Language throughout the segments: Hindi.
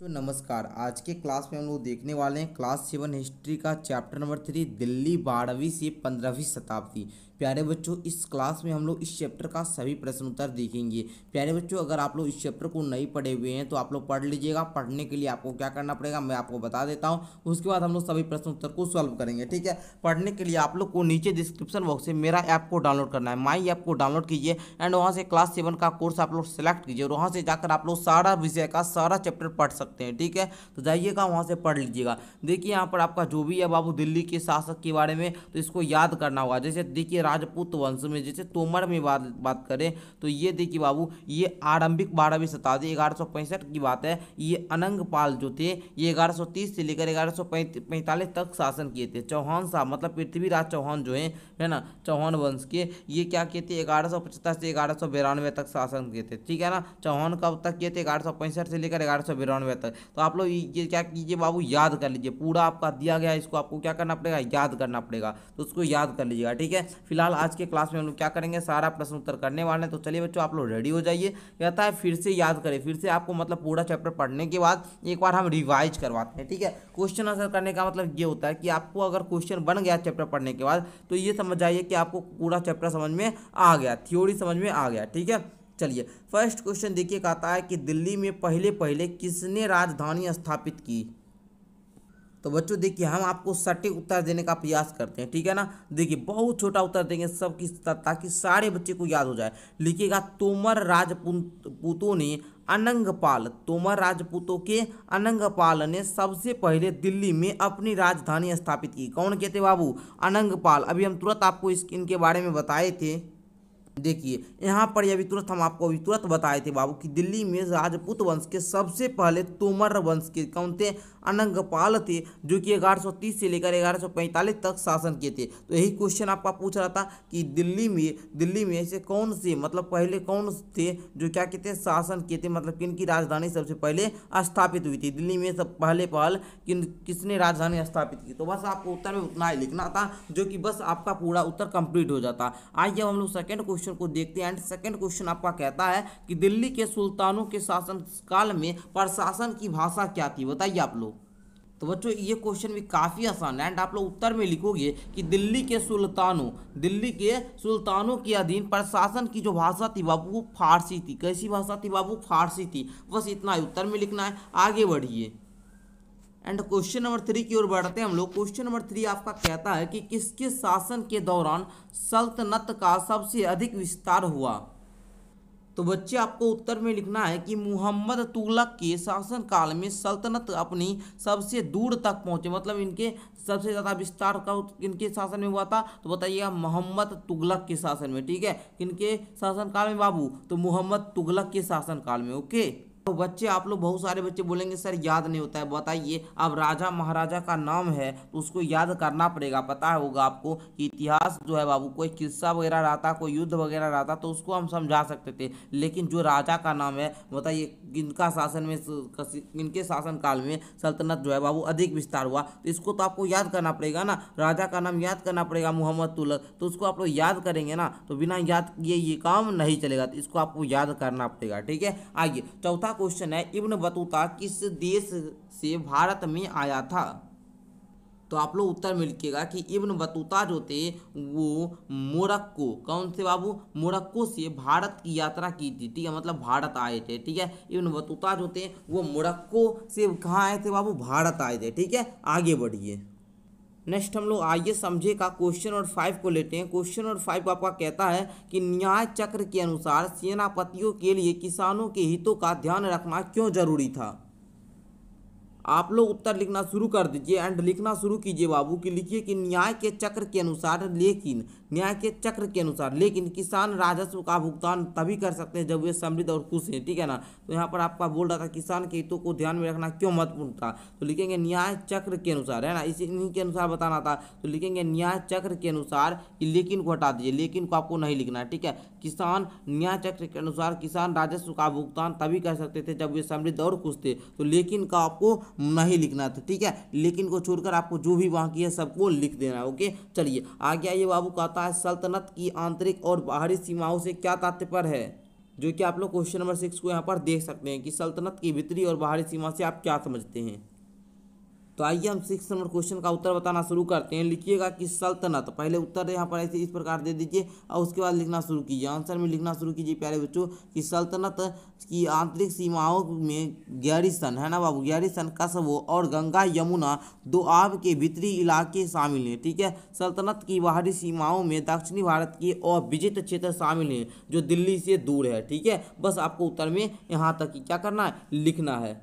तो नमस्कार। आज के क्लास में हम लोग देखने वाले हैं क्लास 7 हिस्ट्री का चैप्टर नंबर 3 दिल्ली 12वीं से 15वीं शताब्दी। प्यारे बच्चों, इस क्लास में हम लोग इस चैप्टर का सभी प्रश्न उत्तर देखेंगे। प्यारे बच्चों, अगर आप लोग इस चैप्टर को नहीं पढ़े हुए हैं तो आप लोग पढ़ लीजिएगा। पढ़ने के लिए आपको क्या करना पड़ेगा मैं आपको बता देता हूँ, उसके बाद हम लोग सभी प्रश्न उत्तर को सॉल्व करेंगे। ठीक है, पढ़ने के लिए आप लोग को नीचे डिस्क्रिप्शन बॉक्स से मेरा ऐप को डाउनलोड करना है। माई ऐप को डाउनलोड कीजिए एंड वहाँ से क्लास 7 का कोर्स आप लोग सेलेक्ट कीजिए और वहाँ से जाकर आप लोग सारा विषय का सारा चैप्टर पढ़ सकते हैं। ठीक है, तो जाइएगा वहाँ से पढ़ लीजिएगा। देखिए यहाँ पर आपका जो भी है बाबू दिल्ली के शासक के बारे में, तो इसको याद करना होगा। जैसे देखिए राजपूत वंश में जैसे तोमर में बात करें तो ये देखिए बाबू, ये आरंभिक 12वीं शताब्दी 1165 की बात है। ये अनंगपाल जो थे ये 1130 से लेकर 1145 तक शासन किए थे। चौहान साहब मतलब पृथ्वीराज चौहान जो है ना, चौहान वंश के, ये क्या किए थे 1175 से 1192 तक शासन किए थे। ठीक है ना, चौहान कब तक किए थे 1165 से लेकर 1192 तक। तो आप लोग ये क्या कीजिए बाबू, याद कर लीजिए। पूरा आपका दिया गया है, इसको आपको क्या करना पड़ेगा, याद करना पड़ेगा। तो उसको याद कर लीजिएगा। ठीक है, फिलहाल आज के क्लास में हम लोग क्या करेंगे, सारा प्रश्न उत्तर करने वाले हैं। तो चलिए बच्चों, आप लोग रेडी हो जाइए। कहता है फिर से याद करें, फिर से आपको मतलब पूरा चैप्टर पढ़ने के बाद एक बार हम रिवाइज करवाते हैं। ठीक है, क्वेश्चन आंसर करने का मतलब ये होता है कि आपको अगर क्वेश्चन बन गया चैप्टर पढ़ने के बाद तो ये समझ जाइए कि आपको पूरा चैप्टर समझ में आ गया, थ्योरी समझ में आ गया। ठीक है, चलिए फर्स्ट क्वेश्चन देखिए, कहता है कि दिल्ली में पहले पहले किसने राजधानी स्थापित की। तो बच्चों देखिए, हम आपको सटीक उत्तर देने का प्रयास करते हैं। ठीक है ना, देखिए बहुत छोटा उत्तर देंगे सब की, ताकि सारे बच्चे को याद हो जाए। लिखिएगा तोमर राजपूतों ने अनंगपाल, तोमर राजपूतों के अनंगपाल ने सबसे पहले दिल्ली में अपनी राजधानी स्थापित की। कौन कहते बाबू, अनंगपाल। अभी हम तुरंत आपको इनके बारे में बताए थे। देखिए यहाँ पर अभी तुरंत हम आपको अभी तुरंत बताए थे बाबू कि दिल्ली में राजपूत वंश के सबसे पहले तोमर वंश के कौन थे, अनंगपाल थे, जो कि 1130 से लेकर 1145 तक शासन किए थे। तो यही क्वेश्चन आपका पूछ रहा था कि दिल्ली में ऐसे कौन से मतलब पहले कौन थे जो क्या कहते हैं शासन किए थे, मतलब किन की राजधानी सबसे पहले स्थापित हुई थी दिल्ली में, सब पहले किसने राजधानी स्थापित की। तो बस आपको उत्तर में उतना ही लिखना था, जो कि बस आपका पूरा उत्तर कंप्लीट हो जाता। आइए हम लोग सेकंड क्वेश्चन को देखते हैं। एंड सेकंड क्वेश्चन आपका कहता है कि दिल्ली के सुल्तानों के शासन काल में प्रशासन की भाषा क्या थी, बताइए आप लोग। तो बच्चों ये क्वेश्चन भी काफी आसान है एंड आप लोग उत्तर में लिखोगे कि दिल्ली के सुल्तानों के अधीन प्रशासन की जो भाषा थी बाबू वो फारसी थी। कैसी भाषा थी बाबू, फारसी थी। बस इतना ही उत्तर में लिखना है, आगे बढ़िए। एंड क्वेश्चन नंबर 3 की ओर बढ़ते हैं हम लोग। क्वेश्चन नंबर 3 आपका कहता है कि किसके शासन के दौरान सल्तनत का सबसे अधिक विस्तार हुआ। तो बच्चे आपको उत्तर में लिखना है कि मुहम्मद तुगलक के शासन काल में सल्तनत अपनी सबसे दूर तक पहुंचे, मतलब इनके सबसे ज़्यादा विस्तार का इनके शासन में हुआ था। तो बताइएगा मोहम्मद तुगलक के शासन में। ठीक है, किनके शासन काल में बाबू, तो मुहम्मद तुगलक के शासन काल में। ओके, तो बच्चे आप लोग बहुत सारे बच्चे बोलेंगे सर याद नहीं होता है। बताइए, अब राजा महाराजा का नाम है तो उसको याद करना पड़ेगा। पता होगा आपको कि इतिहास जो है बाबू, कोई किस्सा वगैरह रहता, कोई युद्ध वगैरह रहता तो उसको हम समझा सकते थे, लेकिन जो राजा का नाम है बताइए किनका शासन में, किनके शासन काल में सल्तनत जो है बाबू अधिक विस्तार हुआ, तो इसको तो आपको याद करना पड़ेगा ना। राजा का नाम याद करना पड़ेगा मुहम्मद तुगलक, तो उसको आप लोग याद करेंगे ना, तो बिना याद किए ये काम नहीं चलेगा, तो इसको आपको याद करना पड़ेगा। ठीक है, आइए चौथा क्वेश्चन है, इब्न बतूता किस देश से भारत में आया था। तो आप लोग उत्तर में लिखिएगा कि इब्न बतूता जो थे वो मोरक्को, कौन से बाबू, मोरक्को से भारत की यात्रा की थी। ठीक है, मतलब भारत आए थे। ठीक है, इब्न बतूता जो थे वो मोरक्को से कहाँ आए थे बाबू, भारत आए थे। ठीक है, आगे बढ़िए। नेक्स्ट हम लोग आइए समझे का क्वेश्चन नंबर 5 को लेते हैं। क्वेश्चन नंबर 5 आपका कहता है कि न्याय चक्र के अनुसार सेनापतियों के लिए किसानों के हितों का ध्यान रखना क्यों जरूरी था। आप लोग उत्तर लिखना शुरू कर दीजिए एंड लिखना शुरू कीजिए बाबू कि लिखिए कि न्याय के चक्र के अनुसार लेकिन किसान राजस्व का भुगतान तभी कर सकते हैं जब वे समृद्ध और खुश हैं। ठीक है ना, तो यहाँ पर आपका बोल रहा था किसान के हितों को ध्यान में रखना क्यों महत्वपूर्ण था, तो लिखेंगे न्याय चक्र के अनुसार, है ना, इन्हीं के अनुसार बताना था। तो लिखेंगे न्याय चक्र के अनुसार, लेकिन को हटा दीजिए, लेकिन को आपको नहीं लिखना है। ठीक है, किसान न्याय चक्र के अनुसार किसान राजस्व का भुगतान तभी कर सकते थे जब वे समृद्ध और खुश थे, तो लेकिन का आपको नहीं लिखना था। ठीक है, लेकिन को छोड़कर आपको जो भी बाकी है सबको लिख देना है। ओके, चलिए आगे आइए बाबू। कहता है सल्तनत की आंतरिक और बाहरी सीमाओं से क्या तात्पर्य है। जो कि आप लोग क्वेश्चन नंबर 6 को यहाँ पर देख सकते हैं कि सल्तनत की भीतरी और बाहरी सीमा से आप क्या समझते हैं। तो आइए हम 6 नंबर क्वेश्चन का उत्तर बताना शुरू करते हैं। लिखिएगा कि सल्तनत, पहले उत्तर यहाँ पर ऐसे इस प्रकार दे दीजिए और उसके बाद लिखना शुरू कीजिए, आंसर में लिखना शुरू कीजिए प्यारे बच्चों कि सल्तनत की आंतरिक सीमाओं में गैरिसन है ना बाबू, गैरिसन, कस्बों और गंगा यमुना दोआब के भीतरी इलाके शामिल हैं। ठीक है, सल्तनत की बाहरी सीमाओं में दक्षिणी भारत की और विजित क्षेत्र शामिल हैं जो दिल्ली से दूर है। ठीक है, बस आपको उत्तर में यहाँ तक ही क्या करना है, लिखना है।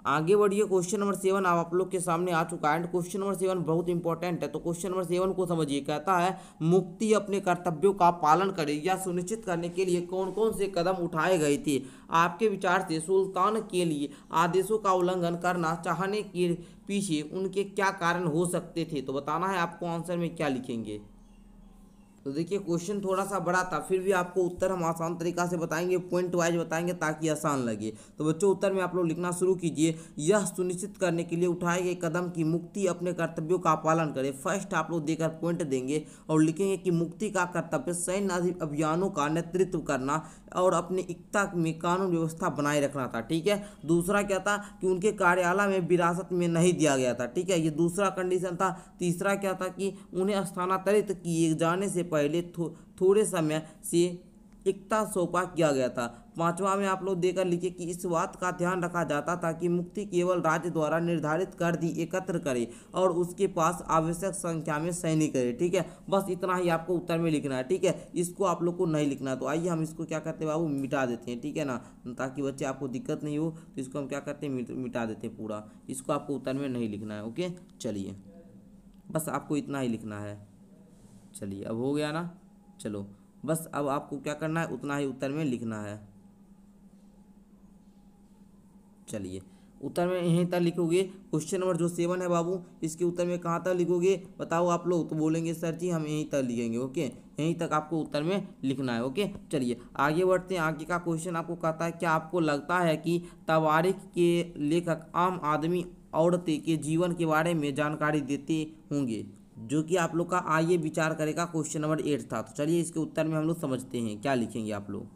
आगे बढ़िए, क्वेश्चन नंबर 7 आप लोग के सामने आ चुका है। क्वेश्चन नंबर 7 बहुत इंपॉर्टेंट है, तो क्वेश्चन नंबर 7 को समझिए। कहता है मुक्ति अपने कर्तव्यों का पालन करे या सुनिश्चित करने के लिए कौन कौन से कदम उठाए गए थे। आपके विचार से सुल्तान के लिए आदेशों का उल्लंघन करना चाहने के पीछे उनके क्या कारण हो सकते थे। तो बताना है आपको, आंसर में क्या लिखेंगे। तो देखिए क्वेश्चन थोड़ा सा बड़ा था, फिर भी आपको उत्तर हम आसान तरीका से बताएंगे, पॉइंट वाइज बताएंगे ताकि आसान लगे। तो बच्चों उत्तर में आप लोग लिखना शुरू कीजिए। यह सुनिश्चित करने के लिए उठाए गए कदम की मुक्ति अपने कर्तव्यों का पालन करे। फर्स्ट आप लोग देकर पॉइंट देंगे और लिखेंगे कि मुक्ति का कर्तव्य सैन्य अभियानों का नेतृत्व करना और अपने एकता में कानून व्यवस्था बनाए रखना था। ठीक है, दूसरा क्या था कि उनके कार्यालय में विरासत में नहीं दिया गया था। ठीक है, ये दूसरा कंडीशन था। तीसरा क्या था कि उन्हें स्थानांतरित किए जाने से पहले थोड़े समय से एकता सौंपा किया गया था। पांचवा में आप लोग देकर लिखे कि इस बात का ध्यान रखा जाता था कि मुक्ति केवल राज्य द्वारा निर्धारित कर दी एकत्र करे और उसके पास आवश्यक संख्या में सैनिक करे। ठीक है, बस इतना ही आपको उत्तर में लिखना है। ठीक है, इसको आप लोग को नहीं लिखना। तो आइए हम इसको क्या करते हैं बाबू, मिटा देते हैं। ठीक है ना, ताकि बच्चे आपको दिक्कत नहीं हो, तो इसको हम क्या करते हैं, मिटा देते हैं पूरा। इसको आपको उत्तर में नहीं लिखना है। ओके, चलिए बस आपको इतना ही लिखना है। चलिए अब हो गया ना, चलो बस अब आपको क्या करना है, उतना ही उत्तर में लिखना है। चलिए उत्तर में यहीं तक लिखोगे। क्वेश्चन नंबर जो 7 है बाबू, इसके उत्तर में कहाँ तक लिखोगे बताओ आप लोग। तो बोलेंगे सर जी हम यहीं तक लिखेंगे। ओके, यहीं तक आपको उत्तर में लिखना है। ओके, चलिए आगे बढ़ते हैं। आगे का क्वेश्चन आपको कहता है क्या आपको लगता है कि तवारीख के लेखक आम आदमी औरतें के जीवन के बारे में जानकारी देते होंगे, जो कि आप लोग का आइए विचार करेगा क्वेश्चन नंबर 8 था। तो चलिए इसके उत्तर में हम लोग समझते हैं क्या लिखेंगे आप लोग।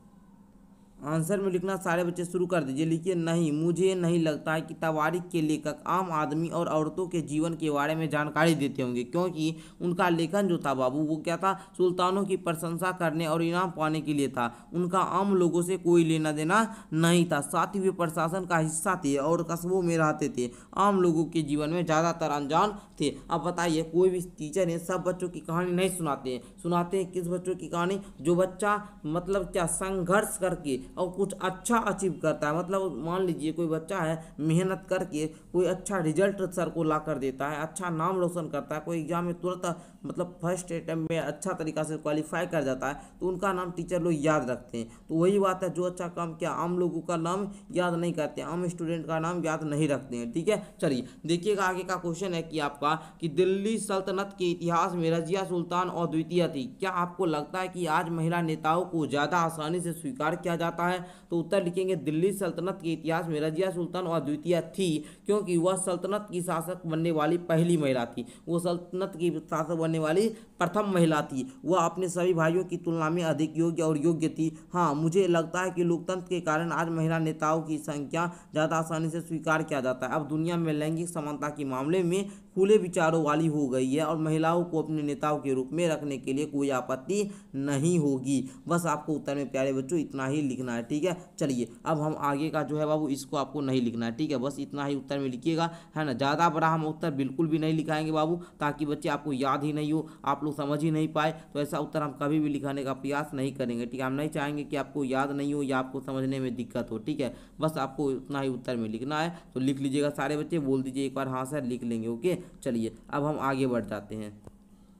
आंसर में लिखना सारे बच्चे शुरू कर दीजिए। लिखिए नहीं, मुझे नहीं लगता है कि तवारीख के लेखक आम आदमी और औरतों के जीवन के बारे में जानकारी देते होंगे, क्योंकि उनका लेखन जो था बाबू वो क्या था, सुल्तानों की प्रशंसा करने और इनाम पाने के लिए था। उनका आम लोगों से कोई लेना देना नहीं था। साथ ही वे प्रशासन का हिस्सा थे और कस्बों में रहते थे, आम लोगों के जीवन में ज़्यादातर अनजान थे। अब बताइए, कोई भी टीचर है सब बच्चों की कहानी नहीं सुनाते हैं। सुनाते हैं किस बच्चों की कहानी, जो बच्चा मतलब क्या संघर्ष करके और कुछ अच्छा अचीव करता है। मतलब मान लीजिए कोई बच्चा है मेहनत करके कोई अच्छा रिजल्ट सर को ला कर देता है, अच्छा नाम रोशन करता है, कोई एग्जाम में तुरंत मतलब फर्स्ट अटेम्प्ट में अच्छा तरीका से क्वालिफाई कर जाता है, तो उनका नाम टीचर लोग याद रखते हैं। तो वही बात है, जो अच्छा काम किया आम लोगों का नाम याद नहीं करते, आम स्टूडेंट का नाम याद नहीं रखते हैं। ठीक है, चलिए देखिएगा आगे का क्वेश्चन है कि आपका कि दिल्ली सल्तनत के इतिहास में रजिया सुल्तान और द्वितीय थी। क्या आपको लगता है कि आज महिला नेताओं को ज़्यादा आसानी से स्वीकार किया जाता है। तो उत्तर लिखेंगे दिल्ली सल्तनत के इतिहास में रजिया सुल्तान और द्वितीय थी, क्योंकि वह सल्तनत की शासक बनने वाली पहली महिला थी। वो सल्तनत की शासक बनने वाली प्रथम महिला थी। वह अपने सभी भाइयों की तुलना में अधिक योग्य और योग्य थी। हाँ, मुझे लगता है कि लोकतंत्र के कारण आज महिला नेताओं की संख्या ज़्यादा आसानी से स्वीकार किया जाता है। अब दुनिया में लैंगिक समानता के मामले में खुले विचारों वाली हो गई है और महिलाओं को अपने नेताओं के रूप में रखने के लिए कोई आपत्ति नहीं होगी। बस आपको उत्तर में प्यारे बच्चों इतना ही लिखना है। ठीक है, चलिए अब हम आगे का जो है बाबू इसको आपको नहीं लिखना है। ठीक है, बस इतना ही उत्तर में लिखिएगा, है ना। ज़्यादा बड़ा हम उत्तर बिल्कुल भी नहीं लिखाएंगे बाबू, ताकि बच्चे आपको याद ही नहीं हो, आप लोग समझ ही नहीं पाए। तो ऐसा उत्तर हम कभी भी लिखाने का प्रयास नहीं करेंगे। ठीक है, हम नहीं चाहेंगे कि आपको याद नहीं हो या आपको समझने में दिक्कत हो। ठीक है, बस आपको उतना ही उत्तर में लिखना है। तो लिख लीजिएगा सारे बच्चे, बोल दीजिए एक बार हाँ सर लिख लेंगे। ओके, चलिए अब हम आगे बढ़ जाते हैं।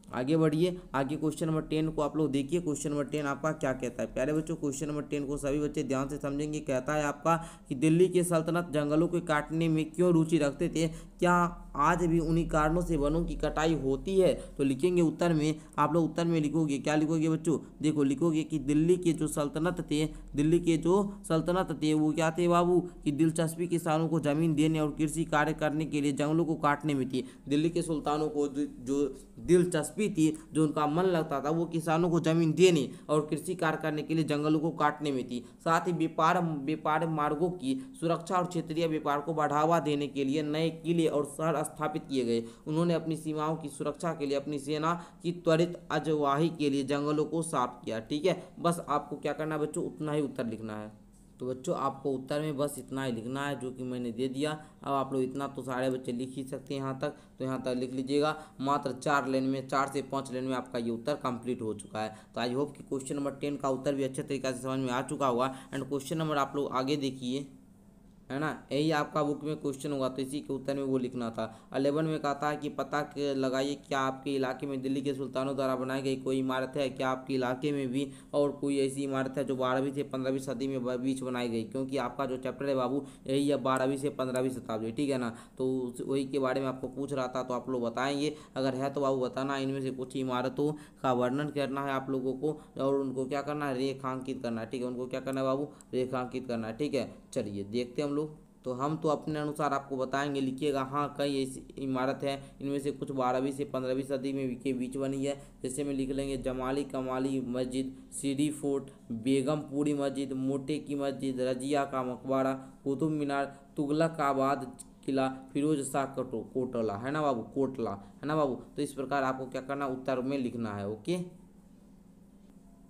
आगे बढ़िए, आगे क्वेश्चन नंबर 10 को आप लोग देखिए। क्वेश्चन नंबर 10 आपका क्या कहता है प्यारे बच्चों। क्वेश्चन नंबर 10 को सभी बच्चे ध्यान से समझेंगे। कहता है आपका कि दिल्ली के सल्तनत जंगलों को काटने में क्यों रुचि रखते थे। क्या आज भी उन्हीं कारणों से वनों की कटाई होती है? तो लिखेंगे उत्तर में, आप लोग उत्तर में लिखोगे, क्या लिखोगे बच्चों? देखो लिखोगे कि दिल्ली के जो सल्तनत थे, दिल्ली के जो सल्तनत थे वो क्या थे बाबू, कि दिलचस्पी किसानों को जमीन देने और कृषि कार्य करने के लिए जंगलों को काटने में थी। दिल्ली के सुल्तानों को जो दिलचस्पी थी, जो उनका मन लगता था, वो किसानों को जमीन देने और कृषि कार्य करने के लिए जंगलों को काटने में थी। साथ ही व्यापार मार्गों की सुरक्षा और क्षेत्रीय व्यापार को बढ़ावा देने के लिए नए किले और शहर स्थापित किए गए। उन्होंने अपनी सीमाओं की सुरक्षा के लिए अपनी सेना की त्वरित अजवाही के लिए जंगलों को साफ किया। ठीक है, बस आपको क्या करना है बच्चों, उतना ही उत्तर लिखना है। तो बच्चों आपको उत्तर में बस इतना ही लिखना है जो कि मैंने दे दिया। अब आप लोग इतना तो सारे बच्चे लिख ही सकते हैं यहाँ तक, तो यहाँ तक लिख लीजिएगा। मात्र 4 लाइन में, 4 से 5 लाइन में आपका ये उत्तर कंप्लीट हो चुका है। तो आई होप कि क्वेश्चन नंबर 10 का उत्तर भी अच्छे तरीके से समझ में आ चुका होगा। एंड क्वेश्चन नंबर आप लोग आगे देखिए, है ना, यही आपका बुक में क्वेश्चन होगा, तो इसी के उत्तर में वो लिखना था। 11 में कहता है कि पता लगाइए, क्या आपके इलाके में दिल्ली के सुल्तानों द्वारा बनाई गई कोई इमारत है? क्या आपके इलाके में भी और कोई ऐसी इमारत है जो 12वीं से 15वीं सदी में बीच बनाई गई? क्योंकि आपका जो चैप्टर है बाबू यही है 12वीं से 15वीं शताब्दी, ठीक है ना, तो वही के बारे में आपको पूछ रहा था, तो आप लोग बताएंगे। अगर है तो बाबू बताना। इनमें से कुछ इमारतों का वर्णन करना है आप लोगों को, और उनको क्या करना है, रेखांकित करना है। ठीक है, उनको क्या करना है बाबू, रेखांकित करना है। ठीक है, चलिए देखते हैं हम लोग। तो हम तो अपने अनुसार आपको बताएंगे, लिखिएगा। हाँ, कई ऐसी इमारत है, इनमें से कुछ 12वीं से 15वीं सदी में के बीच बनी है। जैसे में लिख लेंगे जमाली कमाली मस्जिद, सीडी फोर्ट, बेगमपुरी मस्जिद, मोटे की मस्जिद, रजिया का मकबरा, कुतुब मीनार, तुगलक आबाद किला, फिरोज शाह कोटला, है ना बाबू, कोटला, है ना बाबू। तो इस प्रकार आपको क्या करना, उत्तर में लिखना है। ओके,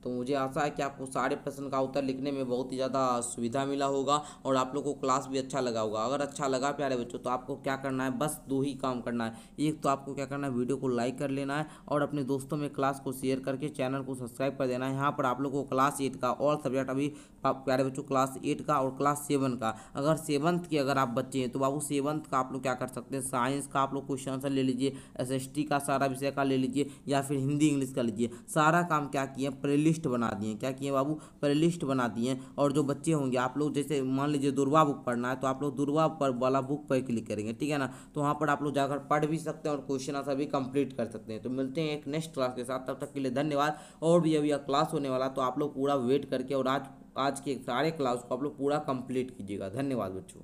तो मुझे आशा है कि आपको सारे प्रश्न का उत्तर लिखने में बहुत ही ज़्यादा सुविधा मिला होगा और आप लोग को क्लास भी अच्छा लगा होगा। अगर अच्छा लगा प्यारे बच्चों, तो आपको क्या करना है, बस 2 ही काम करना है। एक तो आपको क्या करना है, वीडियो को लाइक कर लेना है और अपने दोस्तों में क्लास को शेयर करके चैनल को सब्सक्राइब कर देना है। यहाँ पर आप लोग को क्लास 8 का और सब्जेक्ट अभी प्यारे बच्चों, क्लास 8 का और क्लास 7 का, अगर 7th के अगर आप बच्चे हैं तो बाबू 7th का आप लोग क्या कर सकते हैं, साइंस का आप लोग क्वेश्चन आंसर ले लीजिए, SST का सारा विषय का ले लीजिए, या फिर हिंदी इंग्लिश का लीजिए। सारा काम क्या किए, प्ले लिस्ट बना दिए। क्या किए बाबू, प्ले लिस्ट बना दिए। और जो बच्चे होंगे, आप लोग जैसे मान लीजिए दुर्वा बुक पढ़ना है, तो आप लोग दुर्वा पर वाला बुक पर क्लिक करेंगे, ठीक है ना, तो वहाँ पर आप लोग जाकर पढ़ भी सकते हैं और क्वेश्चन आंसर भी कंप्लीट कर सकते हैं। तो मिलते हैं एक नेक्स्ट क्लास के साथ, तब तक के लिए धन्यवाद। और भी अभी क्लास होने वाला, तो आप लोग पूरा वेट करके और आज के सारे क्लास को आप लोग पूरा कंप्लीट कीजिएगा। धन्यवाद बच्चों।